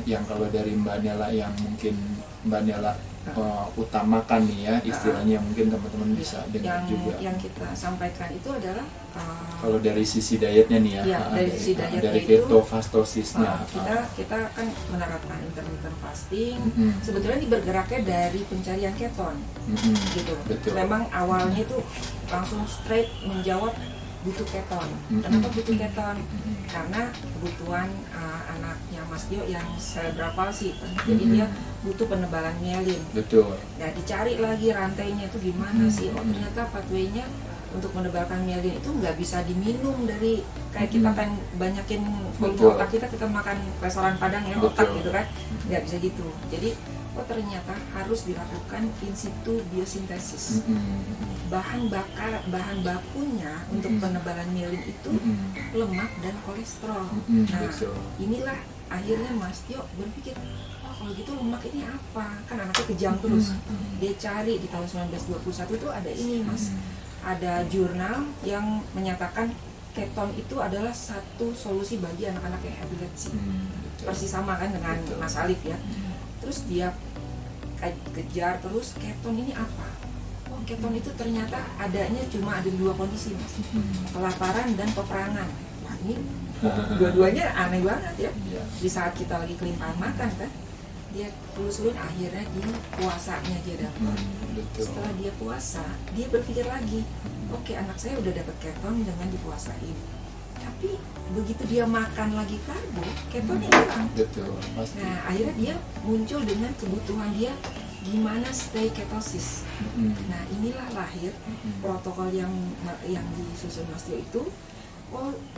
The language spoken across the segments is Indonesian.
yang kalau dari Mbak Nela yang mungkin Mbak Nela utamakan nih ya istilahnya, mungkin teman-teman bisa dengar juga. Yang kita sampaikan itu adalah kalau dari sisi dietnya nih ya, dari sisi dietnya dari itu ketofastosisnya, kita kan menerapkan intermittent fasting. Sebetulnya ini bergeraknya dari pencarian keton, gitu. Betul. Memang awalnya itu langsung straight menjawab butuh keton. Kenapa butuh keton? Karena kebutuhan anaknya Mas Dio yang cerebral palsy, jadi dia butuh penebalan myelin. Betul. Nah, dicari lagi rantainya itu gimana sih? Oh, ternyata pathway-nya untuk menebalkan myelin itu nggak bisa diminum dari kayak kita pengen banyakin volume otak kita makan restoran Padang ya, otak gitu kan, nggak bisa gitu. Jadi ternyata harus dilakukan in situ biosintesis. Bahan bakunya untuk penebalan myelin itu lemak dan kolesterol. Nah, inilah akhirnya Mas Tio berpikir, oh kalau gitu lemak ini apa? Kan anaknya kejam terus. Dia cari di tahun 1921 itu ada ini Mas, ada jurnal yang menyatakan keton itu adalah satu solusi bagi anak-anak yang epilepsi. Persis sama kan dengan Mas Alif ya. Terus dia kejar terus, keton ini apa? Oh, keton itu ternyata adanya cuma ada 2 kondisi Mas, kelaparan dan peperangan. Wah, ini dua-duanya aneh banget ya. Di saat kita lagi kelimpahan makan kan, dia telusurin, akhirnya di puasanya dia dapat. Setelah dia puasa, dia berpikir lagi, oke, anak saya udah dapat keton dengan dipuasain, tapi begitu dia makan lagi karbo, ketonnya hilang. Nah, akhirnya dia muncul dengan kebutuhan dia gimana stay ketosis. Nah, inilah lahir protokol yang disusun Mas Tio itu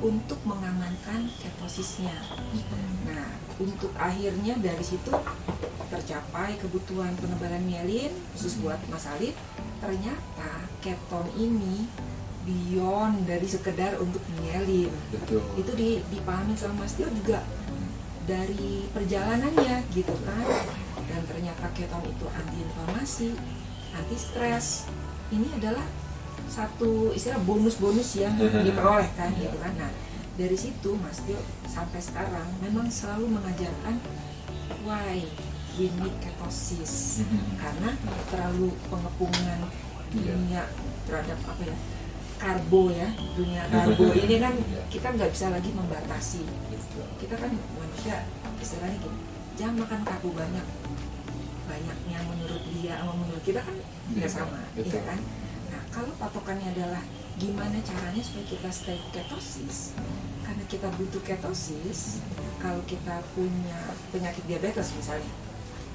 untuk mengamankan ketosisnya. Nah, untuk akhirnya dari situ tercapai kebutuhan penebalan myelin khusus buat Mas Alif. Ternyata keton ini beyond dari sekedar untuk myelin. Itu dipahami sama Mas Tio juga dari perjalanannya gitu kan. Dan ternyata keton itu anti-inflamasi, anti-stres. Ini adalah satu istilah bonus-bonus yang diperoleh kan gitu kan. Nah, dari situ Mas Tio sampai sekarang memang selalu mengajarkan why we need ketosis. Karena terlalu pengepungan dunia terhadap karbo ya, dunia karbo ini kan kita nggak bisa lagi membatasi. Kita kan manusia istilahnya gini, jangan makan karbo banyaknya menurut dia sama menurut kita kan nggak sama, ya kan. Nah, kalau patokannya adalah gimana caranya supaya kita stay ketosis, karena kita butuh ketosis. Kalau kita punya penyakit diabetes misalnya,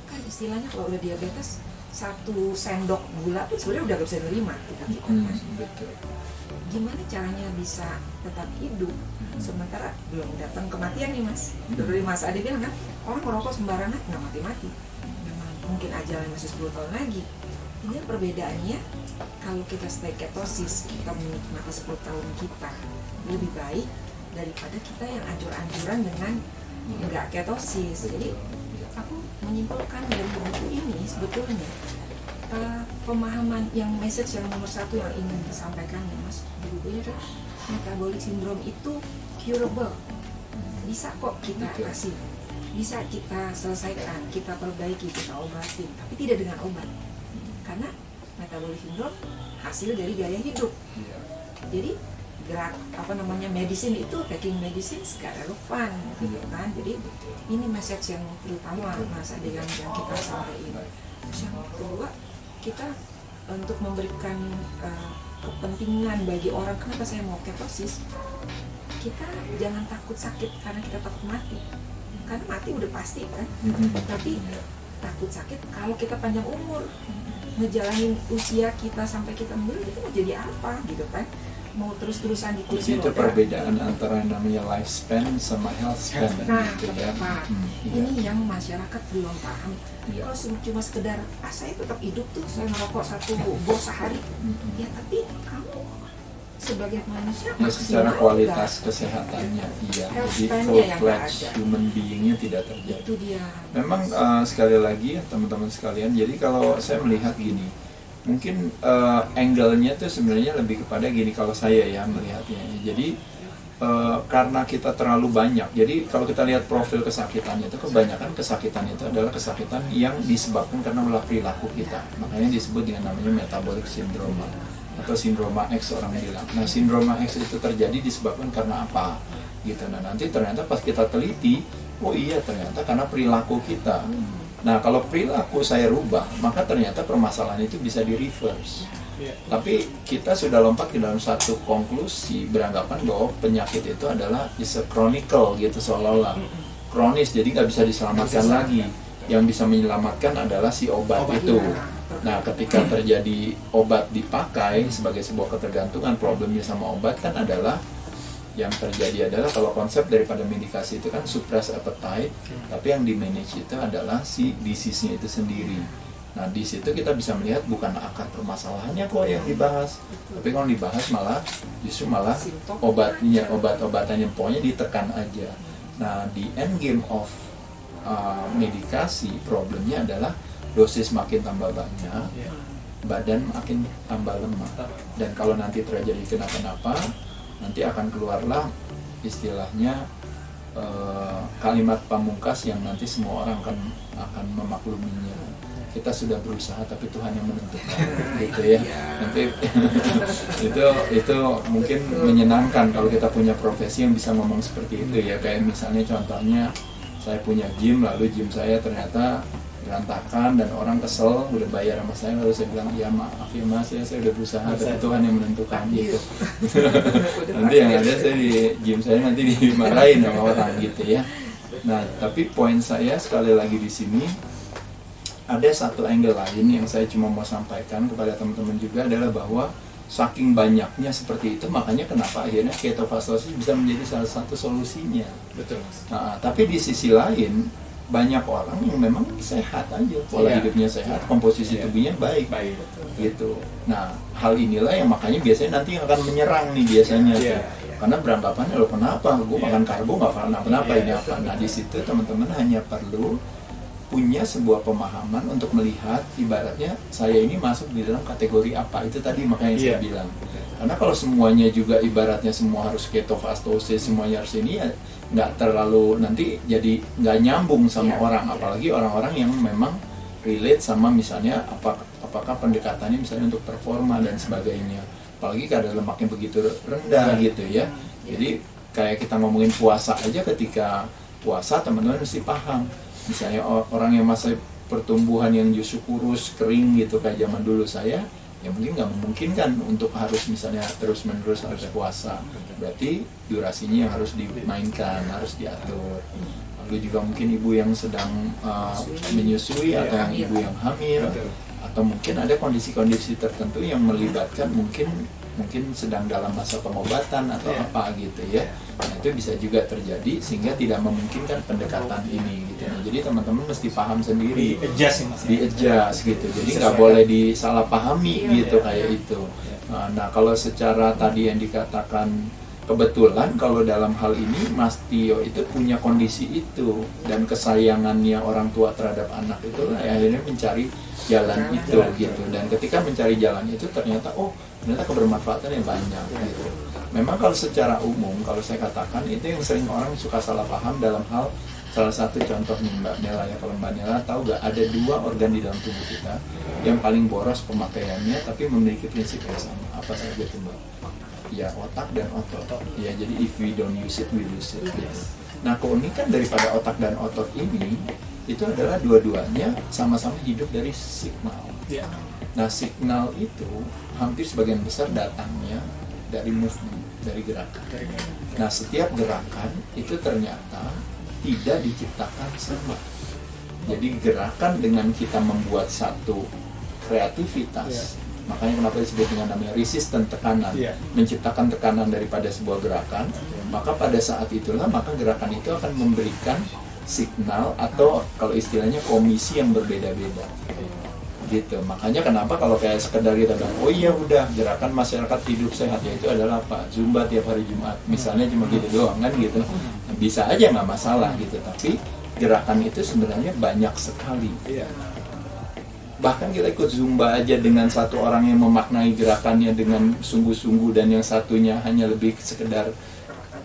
kan istilahnya kalau udah diabetes 1 sendok gula pun sebenarnya udah gak bisa nerima kita kan. Gimana caranya bisa tetap hidup sementara belum datang kematian nih Mas. Dari Mas Ade bilang kan, orang merokok sembarangan nggak mati-mati, memang mungkin ajalnya masih 10 tahun lagi. Ini perbedaannya, kalau kita stay ketosis, kita menikmati 10 tahun kita lebih baik daripada kita yang anjur-anjuran dengan nggak ketosis. Jadi aku menyimpulkan dari buku ini sebetulnya pemahaman yang message yang nomor 1 yang ingin disampaikan ya Mas di bukunya adalah metabolic syndrome itu curable, bisa kok kita atasi, bisa kita selesaikan, kita perbaiki, kita obatin, tapi tidak dengan obat. Karena metabolic syndrome hasil dari gaya hidup. Jadi gerak medicine itu taking medicine gak relevan gitu kan. Jadi ini message yang terutama Mas Ade yang kita sampaikan. Terus yang kedua, kita untuk memberikan kepentingan bagi orang, kenapa saya mau ketosis, kita jangan takut sakit karena kita takut mati, karena mati udah pasti kan. Tapi takut sakit kalau kita panjang umur, ngejalanin usia kita sampai kita meninggal, itu mau jadi apa gitu kan, mau terus-terusan di kursi roda. Itu perbedaan antara namanya lifespan sama health span. Nah, ini yang masyarakat belum paham. Kalau cuma sekedar saya tetap hidup tuh, saya ngerokok 1 bos sehari, ya tapi kamu sebagai manusia secara kualitas kesehatannya jadi full-fledged human being-nya tidak terjadi. Itu dia. Memang sekali lagi ya teman-teman sekalian, jadi kalau saya melihat gini, mungkin angle-nya tuh sebenarnya lebih kepada gini kalau saya ya melihatnya. Jadi karena kita terlalu banyak. Jadi kalau kita lihat profil kesakitannya itu, kebanyakan kesakitan itu adalah kesakitan yang disebabkan karena ulah perilaku kita. Makanya disebut dengan namanya metabolic syndrome atau sindroma X orang bilang. Nah, sindroma X itu terjadi disebabkan karena apa? Gitu. Nah, nanti ternyata pas kita teliti, oh iya ternyata karena perilaku kita. Nah, kalau perilaku saya rubah, maka ternyata permasalahan itu bisa di reverse. Tapi kita sudah lompat ke dalam satu konklusi beranggapan bahwa penyakit itu adalah is a chronicle gitu, seolah-olah kronis, jadi nggak bisa diselamatkan lagi. Yang bisa menyelamatkan adalah si obat itu. Nah, ketika terjadi obat dipakai sebagai sebuah ketergantungan, problemnya sama obat kan adalah yang terjadi adalah kalau konsep daripada medikasi itu kan suppress appetite, tapi yang di manage itu adalah si disease-nya itu sendiri. Nah, di situ kita bisa melihat bukan akar permasalahannya kok yang dibahas, tapi kalau dibahas malah justru malah obat-obatannya pokoknya ditekan aja. Nah, di end game of medikasi problemnya adalah dosis makin tambah banyak, badan makin tambah lemah, dan kalau nanti terjadi kenapa-napa, nanti akan keluarlah istilahnya kalimat pamungkas yang nanti semua orang akan memakluminya. Kita sudah berusaha tapi Tuhan yang menentukan, gitu ya. Nanti itu mungkin menyenangkan kalau kita punya profesi yang bisa ngomong seperti itu ya. Kayak misalnya contohnya saya punya gym, lalu gym saya ternyata berantakan dan orang kesel, udah bayar sama saya, lalu saya bilang ya maaf ya mas ya, saya udah berusaha tapi Tuhan yang menentukan gitu. Nanti yang ada saya di gym saya nanti dimarahin sama orang gitu ya. Nah, tapi poin saya sekali lagi di sini ada satu angle lain yang saya cuma mau sampaikan kepada teman-teman juga, adalah bahwa saking banyaknya seperti itu, makanya kenapa akhirnya ketofastosis bisa menjadi salah satu solusinya. Betul. Nah, tapi di sisi lain banyak orang yang memang sehat aja, pola hidupnya sehat, komposisi tubuhnya baik, gitu. Nah, hal inilah yang makanya biasanya nanti akan menyerang nih biasanya, karena beranggapannya lo kenapa, gue makan karbo nggak kenapa ini apa. Nah, di situ teman-teman hanya perlu punya sebuah pemahaman untuk melihat ibaratnya saya ini masuk di dalam kategori apa, itu tadi makanya saya bilang. Karena kalau semuanya juga ibaratnya semua harus ketofastosis, semuanya harus ini, ya nggak terlalu, nanti jadi nggak nyambung sama orang, apalagi orang-orang yang memang relate sama misalnya apakah pendekatannya misalnya untuk performa dan sebagainya, apalagi kadar lemaknya begitu rendah gitu ya. Jadi kayak kita ngomongin puasa aja, ketika puasa teman-teman mesti paham. Misalnya orang yang masa pertumbuhan yang justru kurus, kering gitu kayak zaman dulu saya, ya mungkin nggak memungkinkan untuk harus misalnya terus-menerus harus puasa. Berarti durasinya yang harus dimainkan, harus diatur. Lalu juga mungkin ibu yang sedang menyusui atau yang ibu yang hamil, atau mungkin ada kondisi-kondisi tertentu yang melibatkan mungkin sedang dalam masa pengobatan atau apa gitu ya. Nah, itu bisa juga terjadi sehingga tidak memungkinkan pendekatan ini gitu. Nah, jadi teman-teman mesti paham sendiri, di-adjust gitu. Jadi nggak boleh disalahpahami gitu kayak itu. Nah, kalau secara tadi yang dikatakan, kebetulan kalau dalam hal ini Mas Tio itu punya kondisi itu, dan kesayangannya orang tua terhadap anak itu akhirnya mencari jalan itu gitu. Dan ketika mencari jalan itu ternyata ternyata kebermanfaatannya banyak gitu. Memang kalau secara umum kalau saya katakan itu yang sering orang suka salah paham dalam hal, salah satu contoh nih Mbak Nela ya, kalau Mbak Nela tahu gak ada 2 organ di dalam tubuh kita yang paling boros pemakaiannya tapi memiliki prinsip yang sama. Apa saja tuh Mbak? Ya otak dan otot. Ya jadi if we don't use it, we lose it gitu. Nah, keunikan daripada otak dan otot ini itu adalah dua-duanya sama-sama hidup dari signal. Nah, signal itu hampir sebagian besar datangnya dari movement, dari gerakan. Nah, setiap gerakan itu ternyata tidak diciptakan sama. Jadi gerakan dengan kita membuat satu kreativitas, makanya kenapa disebut dengan namanya resisten tekanan, menciptakan tekanan daripada sebuah gerakan, maka pada saat itulah maka gerakan itu akan memberikan signal atau kalau istilahnya komisi yang berbeda-beda gitu. Makanya kenapa kalau kayak sekedar kita bilang oh iya udah gerakan masyarakat hidup sehat, ya itu adalah apa, Zumba tiap hari Jumat misalnya, cuma gitu doang kan gitu, bisa aja nggak masalah gitu. Tapi gerakan itu sebenarnya banyak sekali. Bahkan kita ikut Zumba aja dengan satu orang yang memaknai gerakannya dengan sungguh-sungguh, dan yang satunya hanya lebih sekedar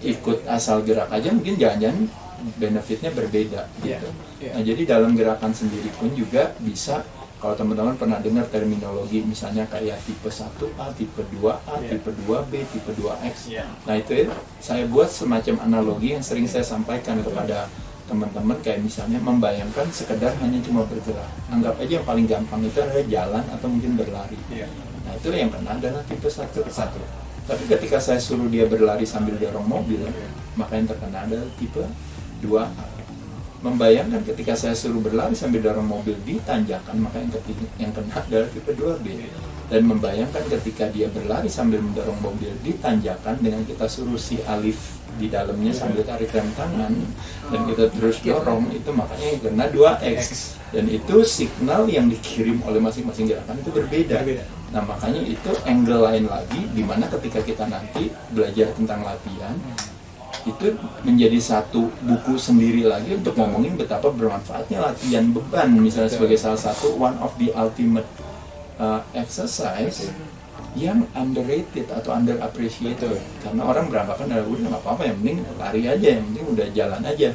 ikut asal gerak aja mungkin jangan-jangan benefitnya berbeda gitu. Nah jadi dalam gerakan sendiri pun juga bisa, kalau teman-teman pernah dengar terminologi misalnya kayak tipe 1A, tipe 2A, tipe 2B, tipe 2X. Nah itu saya buat semacam analogi yang sering saya sampaikan kepada teman-teman, kayak misalnya membayangkan sekedar hanya cuma bergerak. Anggap aja yang paling gampang itu adalah jalan atau mungkin berlari. Nah itu yang kena adalah tipe 1. Tapi ketika saya suruh dia berlari sambil dorong mobil, maka yang terkena adalah tipe 2A. Membayangkan ketika saya suruh berlari sambil dorong mobil di tanjakan, maka yang kena adalah tipe 2B. Dan membayangkan ketika dia berlari sambil mendorong mobil di tanjakan dengan kita suruh si Alif di dalamnya sambil tarik rem tangan dan kita terus dorong, itu makanya yang kena 2X. Dan itu signal yang dikirim oleh masing-masing gerakan itu berbeda. Nah makanya itu angle lain lagi, dimana ketika kita nanti belajar tentang latihan, itu menjadi satu buku sendiri lagi untuk ngomongin betapa bermanfaatnya latihan beban, misalnya sebagai salah satu one of the ultimate exercise yang underrated atau underappreciated. Karena orang beranggapan udah nggak apa-apa, yang penting lari aja, yang penting udah jalan aja.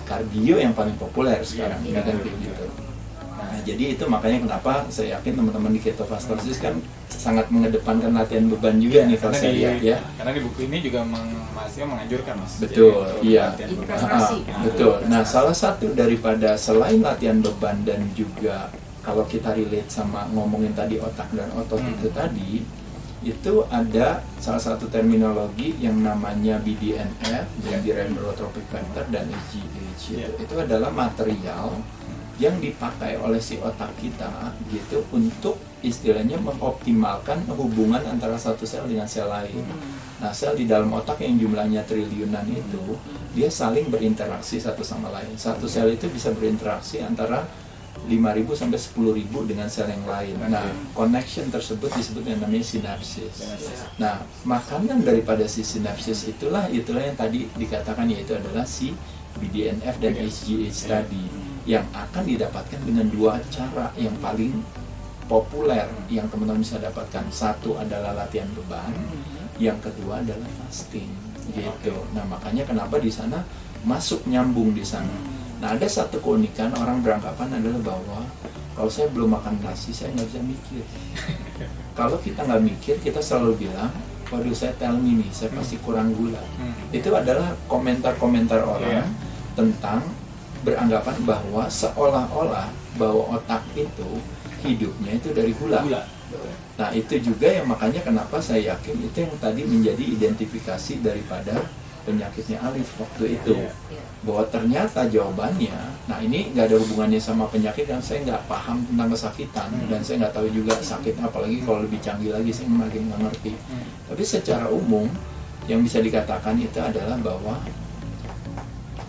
Kardio yang paling populer sekarang ini kan kayak gitu. Nah jadi itu makanya kenapa saya yakin teman-teman di Ketofastosis kan sangat mengedepankan latihan beban juga nih kalau saya lihat ya. Karena di buku ini juga masih menganjurkan Mas. Betul, iya. Betul. Nah salah satu daripada selain latihan beban dan juga kalau kita relate sama ngomongin tadi otak dan otot itu tadi, itu ada salah satu terminologi yang namanya BDNF, Brain Neurotrophic Factor, dan HGH. Itu adalah material yang dipakai oleh si otak kita gitu untuk istilahnya mengoptimalkan hubungan antara satu sel dengan sel lain. Nah, sel di dalam otak yang jumlahnya triliunan itu, dia saling berinteraksi satu sama lain. Satu sel itu bisa berinteraksi antara 5.000 sampai 10.000 dengan sel yang lain. Nah, connection tersebut disebut yang namanya sinapsis. Nah, makanan daripada si sinapsis itulah yang tadi dikatakan, yaitu adalah si BDNF dan HGH tadi, yang akan didapatkan dengan dua cara yang paling populer yang teman-teman bisa dapatkan. Satu adalah latihan beban, yang kedua adalah fasting gitu. Nah, makanya kenapa di sana masuk nyambung di sana. Nah, ada satu keunikan, orang beranggapan adalah bahwa kalau saya belum makan nasi, saya nggak bisa mikir. Kalau kita nggak mikir, kita selalu bilang, waduh saya tell me nih, saya pasti kurang gula. Itu adalah komentar-komentar orang tentang beranggapan bahwa seolah-olah bahwa otak itu hidupnya itu dari gula. Nah, itu juga yang makanya kenapa saya yakin itu yang tadi menjadi identifikasi daripada penyakitnya Alif waktu itu, bahwa ternyata jawabannya, nah ini nggak ada hubungannya sama penyakit dan saya nggak paham tentang kesakitan dan saya nggak tahu juga sakit, apalagi kalau lebih canggih lagi saya makin nggak ngerti. Tapi secara umum yang bisa dikatakan itu adalah bahwa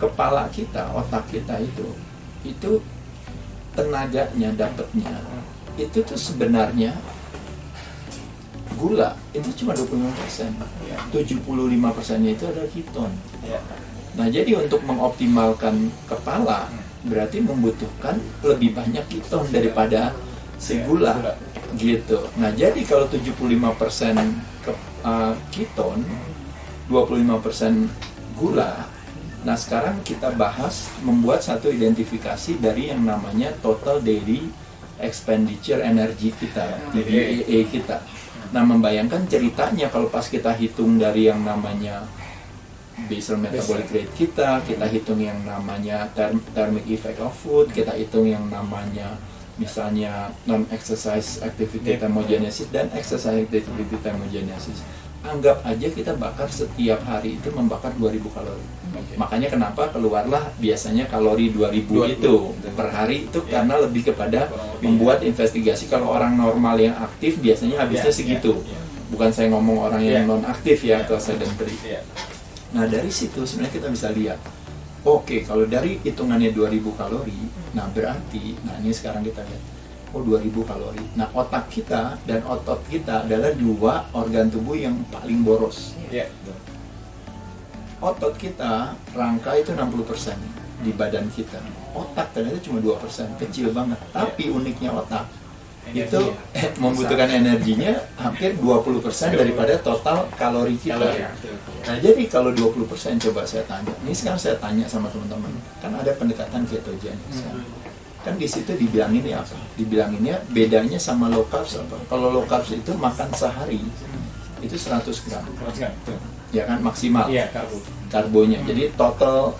kepala kita, otak kita itu tenaganya dapatnya itu tuh sebenarnya gula itu cuma 25%, 75%-nya itu adalah keton. Nah, jadi untuk mengoptimalkan kepala berarti membutuhkan lebih banyak keton daripada si gula gitu. Nah, jadi kalau 75% keton, 25% gula. Nah, sekarang kita bahas membuat satu identifikasi dari yang namanya total daily expenditure energy kita, TDEE kita. Nah, membayangkan ceritanya kalau pas kita hitung dari yang namanya basal metabolic rate kita hitung yang namanya thermic effect of food, kita hitung yang namanya misalnya non-exercise activity thermogenesis dan exercise activity thermogenesis. Anggap aja kita bakar setiap hari itu membakar 2000 kalori. Makanya kenapa keluarlah biasanya kalori 2000 itu per hari itu karena lebih kepada membuat investigasi. Kalau orang normal yang aktif biasanya habisnya segitu. Bukan saya ngomong orang yang non aktif ya atau sedentary. Nah, dari situ sebenarnya kita bisa lihat, oke, kalau dari hitungannya 2000 kalori, nah berarti, nah ini sekarang kita lihat, 2000 kalori. Nah, otak kita dan otot kita adalah dua organ tubuh yang paling boros. Otot kita, rangka itu 60% di badan kita. Otak ternyata cuma 2%, kecil banget. Tapi uniknya otak, itu membutuhkan energinya hampir 20% daripada total kalori kita. Nah, jadi kalau 20% coba saya tanya. Ini sekarang saya tanya sama teman-teman. Kan ada pendekatan ketogenik. Kan di situ dibilanginnya apa? Dibilanginnya bedanya sama low carbs apa? Kalau low carbs itu makan sehari itu 100 gram. Ya kan maksimal. Iya, karbonya. Jadi total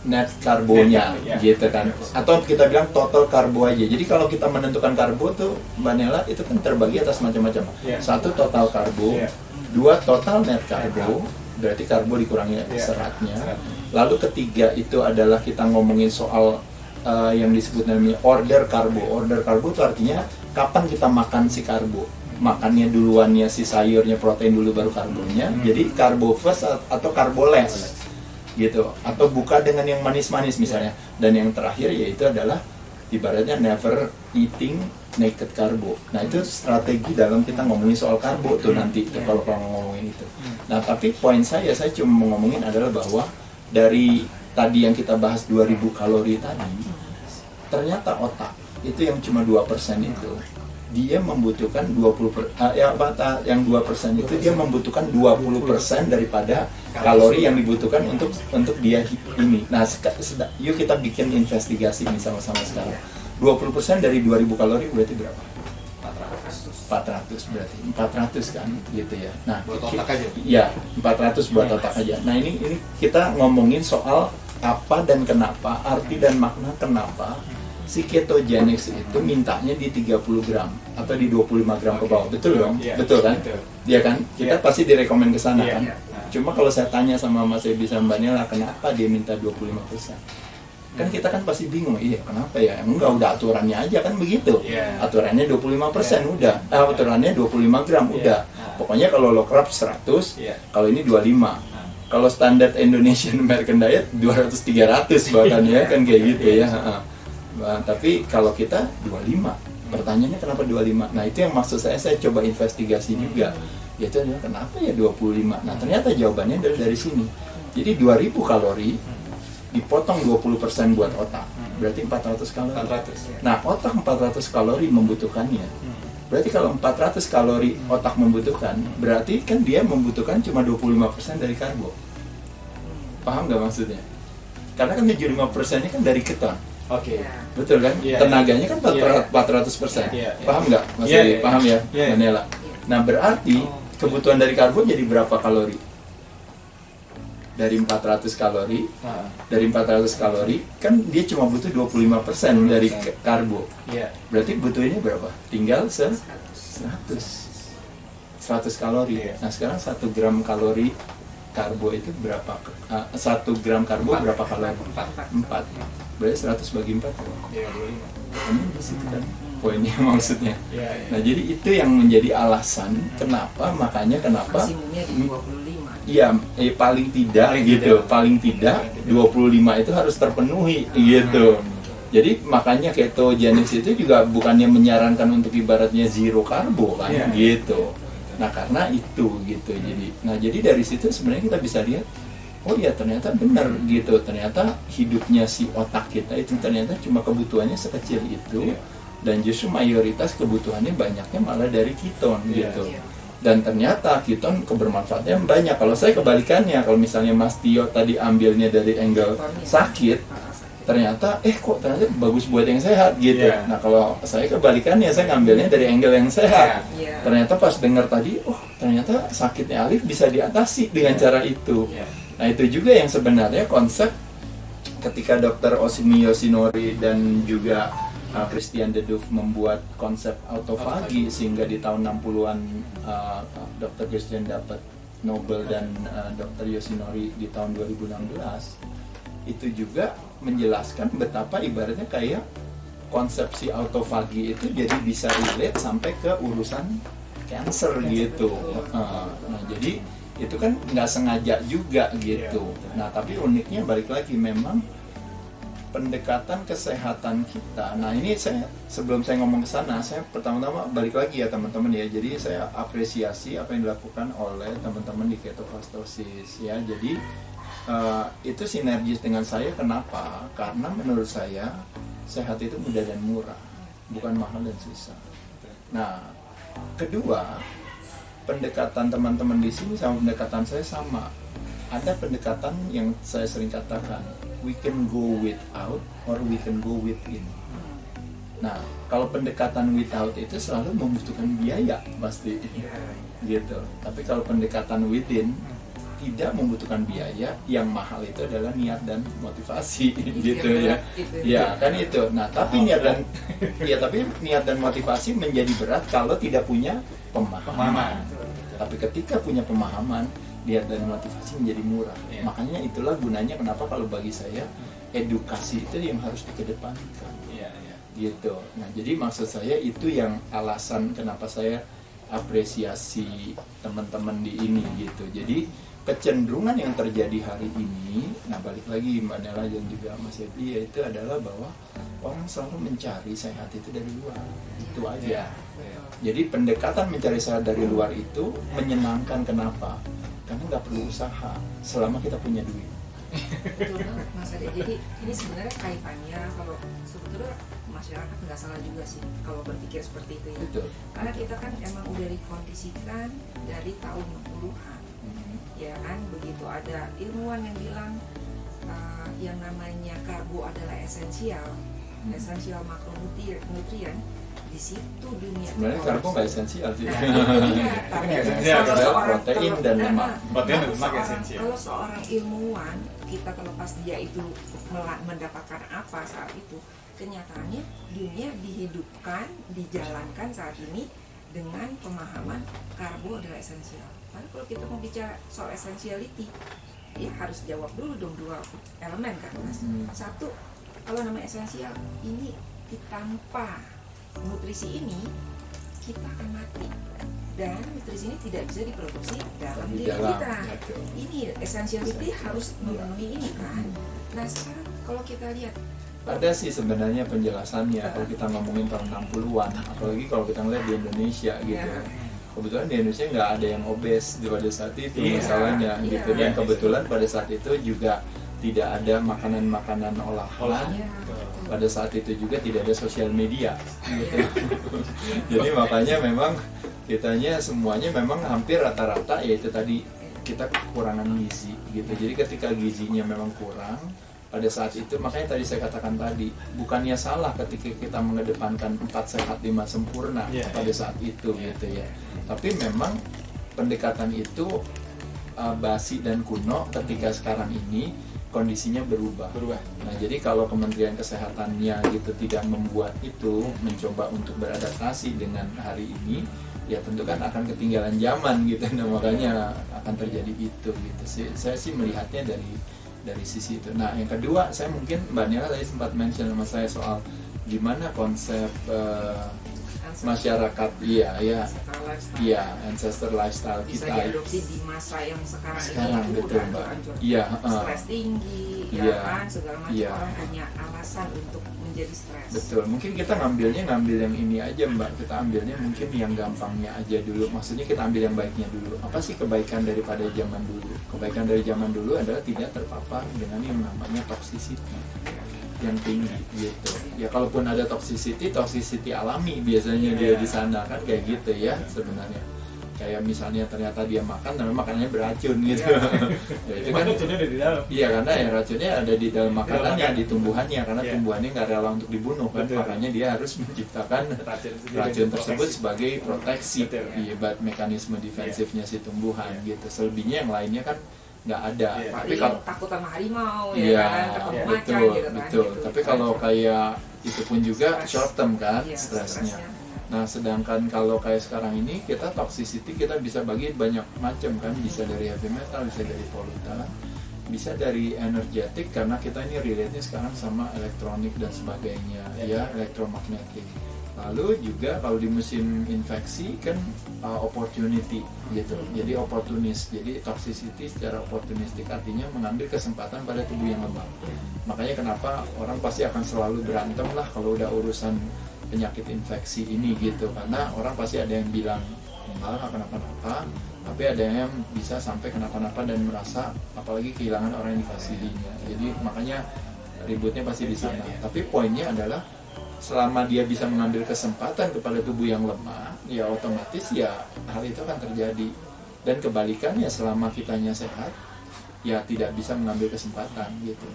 net karbonya gitu kan, atau kita bilang total karbo aja. Jadi kalau kita menentukan karbo tuh Mbak Nela itu kan terbagi atas macam-macam. Satu total karbo, dua total net karbo, berarti karbo dikurangi seratnya. Lalu ketiga itu adalah kita ngomongin soal yang disebut namanya order karbo. Order karbo itu artinya kapan kita makan si karbo. Makannya duluannya si sayurnya, protein dulu baru karbonya. Jadi karbo first atau karbo less gitu, atau buka dengan yang manis-manis misalnya. Dan yang terakhir yaitu adalah ibaratnya never eating naked karbo. Nah itu strategi dalam kita ngomongin soal karbo tuh nanti kalau ngomongin itu. Nah tapi poin saya cuma mau ngomongin adalah bahwa dari tadi yang kita bahas 2000 kalori tadi, ternyata otak itu yang cuma 2% itu dia membutuhkan 2% itu dia membutuhkan 20% daripada kalori yang dibutuhkan untuk dia ini. Nah, yuk kita bikin investigasi ini sama-sama sekarang. 20% dari 2000 kalori berarti berapa? 400 berarti. 400 kan gitu ya. Nah, buat otak aja. Iya, 400 buat otak aja. Nah, ini kita ngomongin soal apa dan kenapa, arti dan makna kenapa si ketogenics itu mintanya di 30 gram atau di 25 gram ke bawah. Betul dong? Betul kan? Iya kan? Kita pasti direkomend ke sana kan? Cuma kalau saya tanya sama Mas Ebi sama Mbak Nela, kenapa dia minta 25%? Kan kita kan pasti bingung, iya kenapa ya? Enggak, udah aturannya aja kan begitu. Aturannya 25% udah. Aturannya 25 gram udah. Pokoknya kalau low carb 100, kalau ini 25. Kalau standar Indonesian American Diet 200-300 bahkan ya kan kayak gitu ya. Nah, tapi kalau kita 25, pertanyaannya kenapa 25? Nah itu yang maksud saya coba investigasi juga. Yaitu adalah kenapa ya 25? Nah ternyata jawabannya dari sini. Jadi 2000 kalori dipotong 20% buat otak, berarti 400 kalori. Nah otak 400 kalori membutuhkannya. Berarti kalau 400 kalori otak membutuhkan, berarti kan dia membutuhkan cuma 25% dari karbo. Paham nggak maksudnya? Karena kan 75%-nya kan dari keton. Betul kan? Tenaganya kan 400%. Paham nggak? Masih paham ya, Manela? Nah berarti kebutuhan dari karbo jadi berapa kalori? Dari 400 kalori, dari 400 kalori kan dia cuma butuh 25% dari karbo. Berarti butuhnya berapa? Tinggal 100 kalori. Nah sekarang 1 gram kalori karbo itu berapa? 1 gram karbo berapa kalori? 4. Berarti 100 bagi 4 ya 25. Ini di situ kan poinnya maksudnya. Nah jadi itu yang menjadi alasan kenapa, makanya kenapa maksimumnya di 25. Iya, paling tidak gitu, paling tidak 25 itu harus terpenuhi gitu. Jadi makanya ketogenics itu juga bukannya menyarankan untuk ibaratnya zero karbo kan gitu. Nah karena itu gitu. Jadi dari situ sebenarnya kita bisa lihat, oh iya ternyata benar gitu, ternyata hidupnya si otak kita itu ternyata cuma kebutuhannya sekecil itu, dan justru mayoritas kebutuhannya banyaknya malah dari keton gitu. Dan ternyata keton kebermanfaatnya banyak. Kalau saya kebalikannya, kalau misalnya Mas Tio tadi ambilnya dari angle sakit, ternyata kok ternyata bagus buat yang sehat gitu. Nah kalau saya kebalikannya, saya ngambilnya dari angle yang sehat. Ternyata pas dengar tadi, oh ternyata sakitnya Alif bisa diatasi dengan cara itu. Nah itu juga yang sebenarnya konsep ketika Dr. Osimi Yoshinori dan juga Christian de Duve membuat konsep autofagi, sehingga di tahun 60-an Dr. Christian dapat Nobel dan Dr. Yoshinori di tahun 2016, itu juga menjelaskan betapa ibaratnya kayak konsepsi autofagi itu jadi bisa relate sampai ke urusan cancer gitu. Nah jadi itu kan nggak sengaja juga gitu. Nah tapi uniknya balik lagi memang pendekatan kesehatan kita. Nah ini sebelum saya ngomong ke sana, saya pertama-tama balik lagi ya teman-teman ya. Jadi saya apresiasi apa yang dilakukan oleh teman-teman di Ketofastosis ya. Jadi itu sinergis dengan saya. Kenapa? Karena menurut saya sehat itu mudah dan murah, bukan mahal dan susah. Nah, kedua, pendekatan teman-teman di sini sama pendekatan saya sama. Ada pendekatan yang saya sering katakan, we can go without or we can go within. Nah, kalau pendekatan without itu selalu membutuhkan biaya pasti, gitu. Tapi kalau pendekatan within tidak membutuhkan biaya, yang mahal itu adalah niat dan motivasi, gitu ya. Ya kan itu. Nah, tapi niat dan motivasi menjadi berat kalau tidak punya pemahaman. Tapi ketika punya pemahaman, niat dan motivasi menjadi murah. Makanya itulah gunanya kenapa kalau bagi saya edukasi itu yang harus dikedepankan. Gitu. Nah, jadi maksud saya itu yang alasan kenapa saya apresiasi teman-teman di ini gitu. Jadi kecenderungan yang terjadi hari ini, nah balik lagi Mbak Nela dan juga Mas Yedi, yaitu adalah bahwa orang selalu mencari sehat itu dari luar. Itu aja. Jadi pendekatan mencari sehat dari luar itu menyenangkan. Kenapa? Karena nggak perlu usaha selama kita punya duit. Betul banget Mas Ade. Jadi ini sebenarnya kaitannya, kalau sebetulnya masyarakat nggak salah juga sih kalau berpikir seperti itu ya. Betul. Karena kita kan emang udah dikondisikan dari tahun 60-an. Ya kan, begitu ada ilmuwan yang bilang yang namanya karbo adalah esensial makronutrien. Di situ dunia sebenarnya karbo nggak esensial sih. Protein dan lemak. Kalau seorang ilmuwan, kita terlepas dia itu mendapatkan apa saat itu, kenyataannya dunia dihidupkan, dijalankan saat ini dengan pemahaman karbo adalah esensial. Karena kalau kita mau bicara soal essentiality, ya harus jawab dulu dong dua elemen kan Mas. Satu, kalau namanya esensial, ini tanpa nutrisi ini kita akan mati, dan nutrisi ini tidak bisa diproduksi dalam diri kita. Ini essentiality harus memenuhi ini kan. Nah sekarang kalau kita lihat, ada sih sebenarnya penjelasannya kalau kita ngomongin tahun 60-an, apalagi kalau kita ngeliat di Indonesia gitu. Kebetulan di Indonesia nggak ada yang obes pada saat itu masalahnya gitu, dan kebetulan pada saat itu juga tidak ada makanan-makanan olahan. Pada saat itu juga tidak ada sosial media gitu. Jadi makanya memang kitanya semuanya memang hampir rata-rata yaitu tadi kita kekurangan gizi gitu. Jadi ketika gizinya memang kurang pada saat itu, makanya tadi saya katakan tadi, bukannya salah ketika kita mengedepankan 4 sehat 5 sempurna pada saat itu gitu ya. Tapi memang pendekatan itu basi dan kuno ketika sekarang ini kondisinya berubah. Nah, jadi kalau Kementerian Kesehatannya gitu tidak membuat itu, mencoba untuk beradaptasi dengan hari ini, ya tentu kan akan ketinggalan zaman gitu. Nah, makanya akan terjadi itu gitu sih. Saya sih melihatnya dari sisi itu. Nah, yang kedua, saya mungkin Mbak Nela tadi sempat mention sama saya soal gimana konsep masyarakat, ancestor lifestyle bisa kita diadopsi di masa yang sekarang ini betul Mbak. Stres tinggi, kan segala macam, orang punya alasan untuk menjadi stres. Betul, mungkin kita ngambil yang ini aja Mbak, kita ambilnya mungkin yang gampangnya aja dulu. Maksudnya kita ambil yang baiknya dulu. Apa sih kebaikan daripada zaman dulu? Kebaikan dari zaman dulu adalah tidak terpapar dengan yang namanya toxicity yang tinggi gitu. Ya kalaupun ada toxicity alami biasanya dia di sana kan kayak gitu ya sebenarnya. Kayak misalnya ternyata dia makan tapi makanannya beracun gitu. Ya itu kan racunnya ada di dalam. Iya, karena ya racunnya ada di dalam makanannya, di tumbuhannya, karena tumbuhannya nggak rela untuk dibunuh kan. Makanya dia harus menciptakan racun tersebut sebagai proteksi, buat mekanisme defensifnya si tumbuhan gitu. Selebihnya yang lainnya kan nggak ada. Tapi kalau takut sama harimau kan, ketemu macan gitu kan. Betul. Tapi kalau kayak itu pun juga short term kan stresnya. Nah, sedangkan kalau kayak sekarang ini kita toxicity kita bisa bagi banyak macam kan, bisa dari heavy metal, bisa dari polutan, bisa dari energetik karena kita ini relate-nya sekarang sama elektronik dan sebagainya, elektromagnetik. Lalu juga kalau di musim infeksi kan opportunity gitu, jadi oportunis, jadi toxicity secara opportunistik artinya mengambil kesempatan pada tubuh yang lemah. Makanya kenapa orang pasti akan selalu berantem lah kalau udah urusan penyakit infeksi ini gitu, karena orang pasti ada yang bilang enggak kenapa-napa, tapi ada yang bisa sampai kenapa-napa dan merasa apalagi kehilangan orang yang dikasihinya. Jadi makanya ributnya pasti di sana. Tapi poinnya adalah selama dia bisa mengambil kesempatan kepada tubuh yang lemah, ya otomatis ya hal itu akan terjadi. Dan kebalikannya, selama kitanya sehat, ya tidak bisa mengambil kesempatan gitu.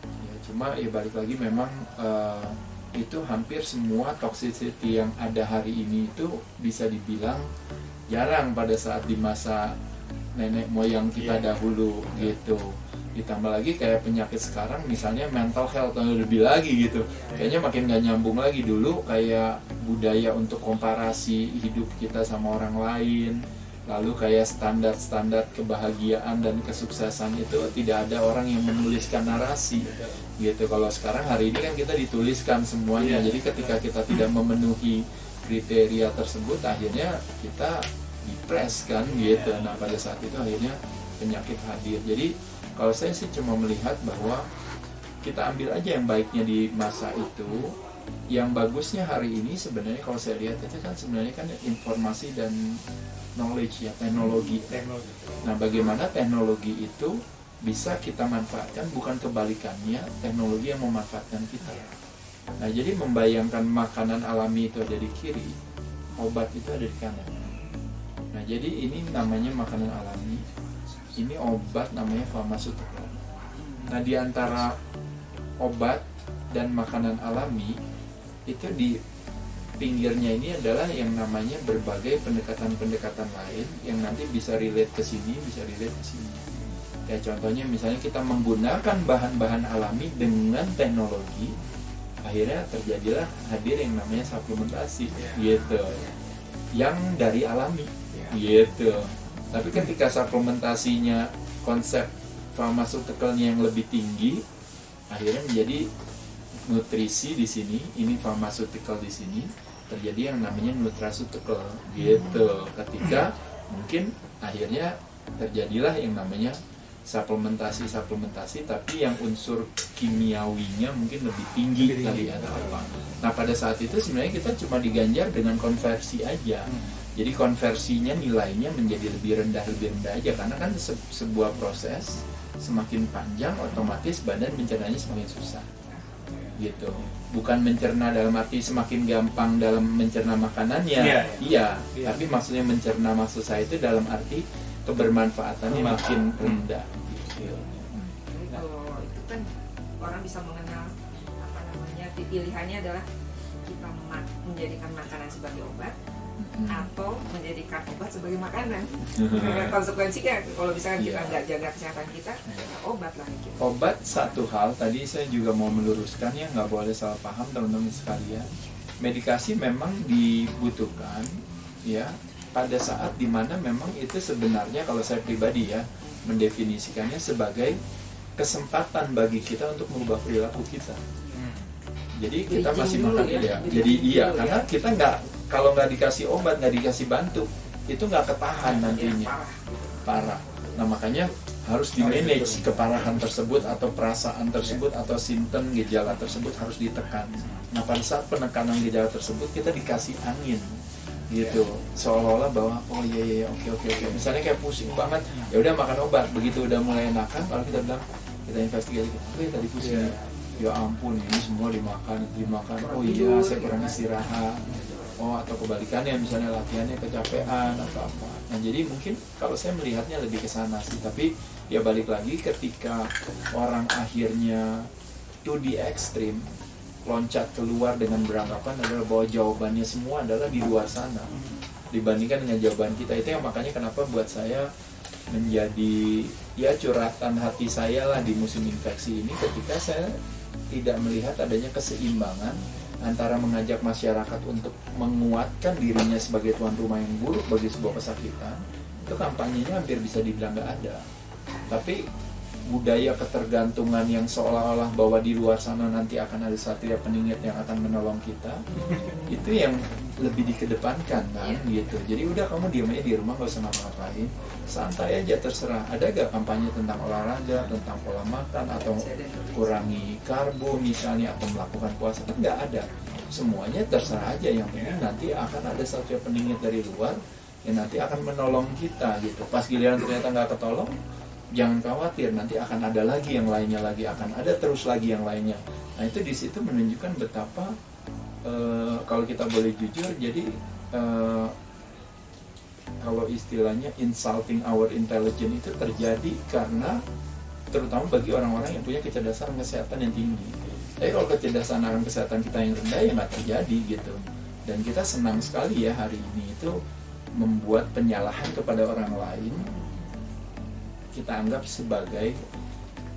Ya, cuma ya balik lagi memang itu hampir semua toxicity yang ada hari ini itu bisa dibilang jarang pada saat di masa nenek moyang kita dahulu gitu. Ditambah lagi kayak penyakit sekarang misalnya mental health yang lebih lagi gitu, kayaknya makin gak nyambung lagi. Dulu kayak budaya untuk komparasi hidup kita sama orang lain, lalu kayak standar-standar kebahagiaan dan kesuksesan itu tidak ada orang yang menuliskan narasi gitu. Kalau sekarang hari ini kan kita dituliskan semuanya, jadi ketika kita tidak memenuhi kriteria tersebut akhirnya kita depres kan gitu. Nah pada saat itu akhirnya penyakit hadir. Jadi kalau saya sih cuma melihat bahwa kita ambil aja yang baiknya di masa itu. Yang bagusnya hari ini sebenarnya kalau saya lihat itu kan sebenarnya kan informasi dan knowledge ya, teknologi. Nah bagaimana teknologi itu bisa kita manfaatkan, bukan kebalikannya teknologi yang memanfaatkan kita. Nah jadi membayangkan makanan alami itu ada di kiri, obat itu ada di kanan. Nah jadi ini namanya makanan alami, ini obat namanya pharmaceutical. Nah di antara obat dan makanan alami itu di pinggirnya ini adalah yang namanya berbagai pendekatan-pendekatan lain yang nanti bisa relate ke sini, bisa relate ke sini. Ya contohnya misalnya kita menggunakan bahan-bahan alami dengan teknologi, akhirnya terjadilah hadir yang namanya suplementasi gitu, yang dari alami gitu. Tapi ketika suplementasinya konsep pharmaceuticalnya yang lebih tinggi, akhirnya menjadi nutrisi di sini, ini pharmaceutical di sini, terjadi yang namanya nutraceutical gitu. Ketika mungkin akhirnya terjadilah yang namanya suplementasi, tapi yang unsur kimiawinya mungkin lebih tinggi kali atau apa. Nah pada saat itu sebenarnya kita cuma diganjar dengan konversi aja. Jadi konversinya nilainya menjadi lebih rendah aja, karena kan sebuah proses semakin panjang otomatis badan mencernanya semakin susah gitu. Bukan mencerna dalam arti semakin gampang dalam mencerna makanannya, iya. Tapi maksudnya mencerna, maksud saya itu dalam arti kebermanfaatannya makin rendah gitu. Jadi kalau itu kan orang bisa mengenal apa namanya, pilihannya adalah kita menjadikan makanan sebagai obat atau menjadikan obat sebagai makanan. Konsekuensinya kalau misalkan kita nggak jaga kesehatan kita, obat lah gitu. Obat satu hal, tadi saya juga mau meluruskan ya, nggak boleh salah paham teman-teman sekalian. Medikasi memang dibutuhkan ya pada saat dimana memang itu sebenarnya, kalau saya pribadi ya mendefinisikannya sebagai kesempatan bagi kita untuk merubah perilaku kita. Jadi kita masih makan ya. Jadi iya, karena kita kalau nggak dikasih obat, nggak dikasih bantu, itu nggak ketahan nantinya, parah. Nah makanya harus di-manage keparahan tersebut atau perasaan tersebut atau simptom gejala tersebut harus ditekan. Nah pada saat penekanan gejala tersebut kita dikasih angin gitu, seolah-olah bahwa oh iya oke. Misalnya kayak pusing banget, ya udah makan obat. Begitu udah mulai enakan, kalau kita bilang kita investigasi, tadi pusing, ya ampun ini semua dimakan. Oh iya saya kurang istirahat. Oh atau kebalikannya misalnya latihannya kecapean atau apa. Nah jadi mungkin kalau saya melihatnya lebih ke sana sih. Tapi ya balik lagi ketika orang akhirnya to the extreme, loncat keluar dengan beranggapan adalah bahwa jawabannya semua adalah di luar sana dibandingkan dengan jawaban kita. Itu yang makanya kenapa buat saya menjadi ya curhatan hati saya lah di musim infeksi ini, ketika saya tidak melihat adanya keseimbangan antara mengajak masyarakat untuk menguatkan dirinya sebagai tuan rumah yang buruk bagi sebuah kesakitan. Itu kampanyenya hampir bisa dibilang nggak ada. Tapi budaya ketergantungan yang seolah-olah bahwa di luar sana nanti akan ada satria peningit yang akan menolong kita, itu yang lebih dikedepankan kan gitu. Jadi udah kamu diam aja di rumah, gak usah ngapa-ngapain, santai aja, terserah. Ada gak kampanye tentang olahraga, tentang pola makan, atau kurangi karbo misalnya, atau melakukan puasa? Kan nggak ada. Semuanya terserah aja, yang penting nanti akan ada satria peningit dari luar yang nanti akan menolong kita gitu. Pas giliran ternyata nggak ketolong, jangan khawatir, nanti akan ada lagi yang lainnya lagi, akan ada terus lagi yang lainnya. Nah itu di situ menunjukkan betapa kalau kita boleh jujur, jadi kalau istilahnya insulting our intelligence itu terjadi karena terutama bagi orang-orang yang punya kecerdasan kesehatan yang tinggi. Tapi kalau kecerdasan akan kesehatan kita yang rendah ya nggak terjadi gitu. Dan kita senang sekali ya hari ini itu membuat penyalahan kepada orang lain kita anggap sebagai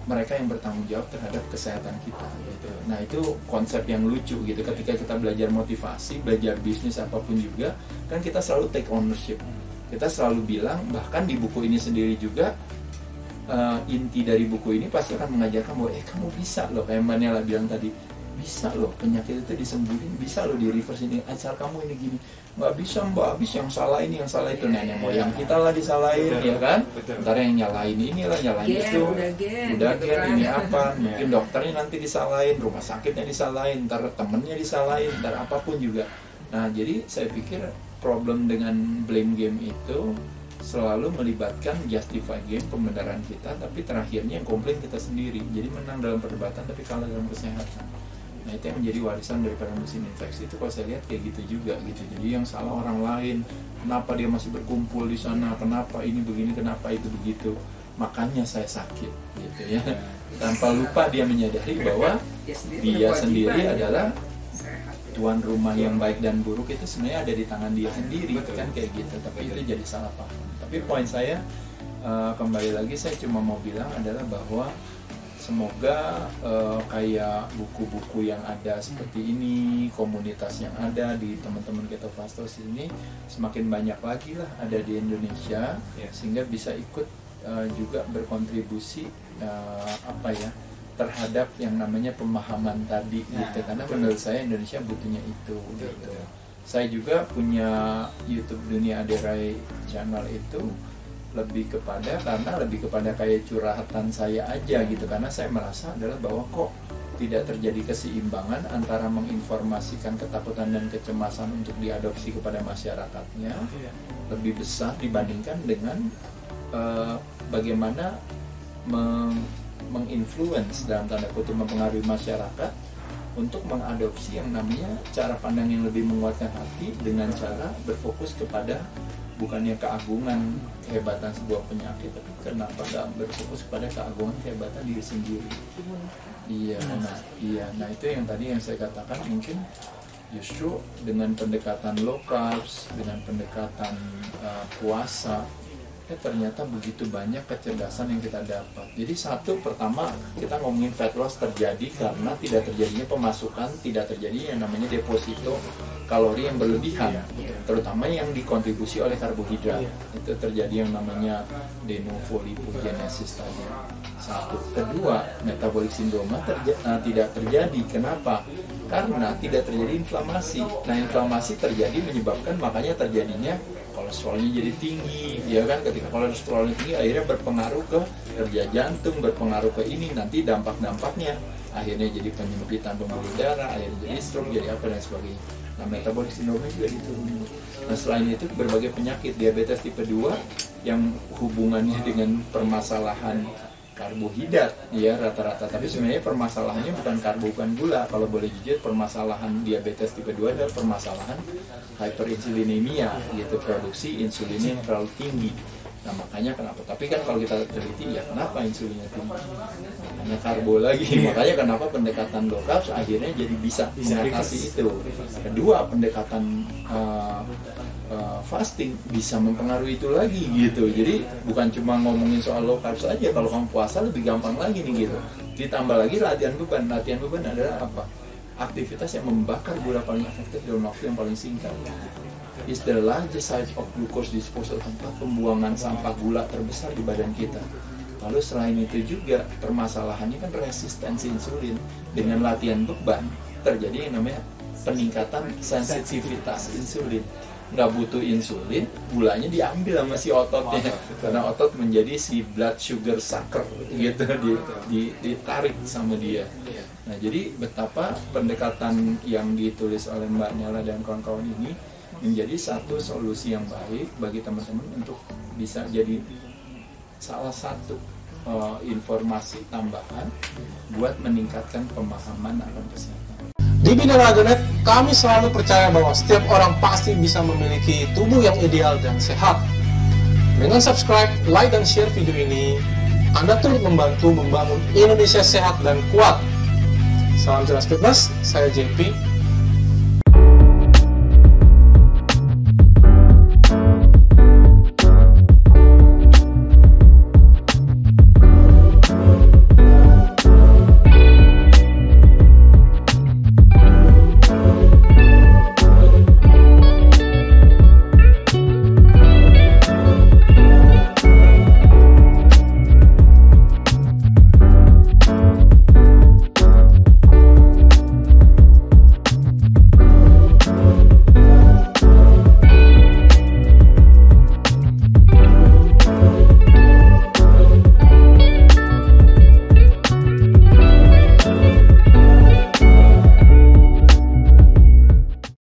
mereka yang bertanggung jawab terhadap kesehatan kita gitu. Nah itu konsep yang lucu gitu. Ketika kita belajar motivasi, belajar bisnis apapun juga, kan kita selalu take ownership. Kita selalu bilang, bahkan di buku ini sendiri juga inti dari buku ini pasti akan mengajarkan bahwa kamu bisa loh, kayak Mbak Nela bilang tadi, bisa loh penyakit itu disembuhin, bisa loh di reverse ini, asal kamu ini gini. Nggak bisa Mbak, habis yang salah ini, yang salah itu, nenek moyang kita lah disalahin, ya kan? Ntar yang nyalahin inilah, nyalahin itu, udah gitu gen kan. ini apa, mungkin dokternya nanti disalahin, rumah sakitnya disalahin, ntar temennya disalahin, ntar apapun juga. Nah jadi saya pikir problem dengan blame game itu selalu melibatkan justify game, pembenaran kita, tapi terakhirnya yang komplain kita sendiri. Jadi menang dalam perdebatan tapi kalah dalam kesehatan. Nah itu yang menjadi warisan daripada musim infeksi itu kalau saya lihat kayak gitu juga gitu. Jadi yang salah orang lain, kenapa dia masih berkumpul di sana, kenapa ini begini, kenapa itu begitu. Makanya saya sakit gitu ya. Tanpa lupa dia menyadari bahwa dia sendiri adalah tuan rumah yang baik dan buruk itu sebenarnya ada di tangan dia sendiri kan kayak gitu. Tapi itu jadi salah paham. Tapi poin saya kembali lagi saya cuma mau bilang adalah bahwa semoga kayak buku-buku yang ada seperti ini, komunitas yang ada di teman-teman Keto Fastos ini semakin banyak lagi lah ada di Indonesia sehingga bisa ikut juga berkontribusi terhadap yang namanya pemahaman tadi gitu. Karena menurut saya Indonesia butuhnya itu gitu. Saya juga punya YouTube Dunia Aderai channel itu lebih kepada kayak curhatan saya aja gitu. Karena saya merasa adalah bahwa kok tidak terjadi keseimbangan antara menginformasikan ketakutan dan kecemasan untuk diadopsi kepada masyarakatnya lebih besar dibandingkan dengan bagaimana menginfluence dalam tanda kutip mempengaruhi masyarakat untuk mengadopsi yang namanya cara pandang yang lebih menguatkan hati dengan cara berfokus kepada bukannya keagungan kehebatan sebuah penyakit, tapi kenapa nggak berfokus pada keagungan kehebatan diri sendiri. Nah itu yang tadi yang saya katakan, mungkin justru dengan pendekatan low carbs, dengan pendekatan puasa, ternyata begitu banyak kecerdasan yang kita dapat. Jadi pertama kita ngomongin fat loss terjadi karena tidak terjadinya pemasukan, tidak terjadi yang namanya deposito kalori yang berlebihan, terutama yang dikontribusi oleh karbohidrat. Itu terjadi yang namanya de novo lipogenesis tadi. Kedua, metabolic syndrome tidak terjadi. Kenapa? Karena tidak terjadi inflamasi. Nah, inflamasi terjadi menyebabkan makanya terjadinya kolesterolnya jadi tinggi, ya kan? Ketika kolesterolnya tinggi, akhirnya berpengaruh ke kerja jantung, berpengaruh ke ini, nanti dampak-dampaknya akhirnya jadi penyempitan pembuluh darah, akhirnya jadi stroke, jadi apa dan sebagainya. Nah, metabolic syndrome juga diturunin. Nah, selain itu berbagai penyakit diabetes tipe 2 yang hubungannya dengan permasalahan karbohidrat, ya rata-rata. Tapi sebenarnya permasalahannya bukan karbo, bukan gula. Kalau boleh jujur, permasalahan diabetes tipe 2 adalah permasalahan hyperinsulinemia, yaitu produksi insulinnya yang terlalu tinggi. Nah makanya kenapa? Tapi kan kalau kita teliti ya kenapa insulinnya tinggi? Hanya karbo lagi. Makanya kenapa pendekatan low carbs akhirnya jadi bisa mengatasi itu. Kedua, pendekatan fasting bisa mempengaruhi itu lagi gitu. Jadi bukan cuma ngomongin soal low carbs aja. Kalau kamu puasa lebih gampang lagi nih gitu. Ditambah lagi latihan beban. Latihan beban adalah apa? Aktivitas yang membakar gula paling efektif dalam waktu yang paling singkat. Is the largest site of glucose disposal, tempat pembuangan sampah gula terbesar di badan kita. Lalu selain itu juga permasalahannya kan resistensi insulin. Dengan latihan beban terjadi yang namanya peningkatan sensitivitas insulin. Nggak butuh insulin, gulanya diambil sama si ototnya, karena otot menjadi si blood sugar sucker gitu, ditarik sama dia. Nah jadi betapa pendekatan yang ditulis oleh Mbak Nela dan kawan-kawan ini menjadi satu solusi yang baik bagi teman-teman untuk bisa jadi salah satu informasi tambahan buat meningkatkan pemahaman akan kesehatan. Di Bina Raganet, kami selalu percaya bahwa setiap orang pasti bisa memiliki tubuh yang ideal dan sehat. Dengan subscribe, like, dan share video ini, Anda turut membantu membangun Indonesia sehat dan kuat. Salam Jelas Fitness, saya JP.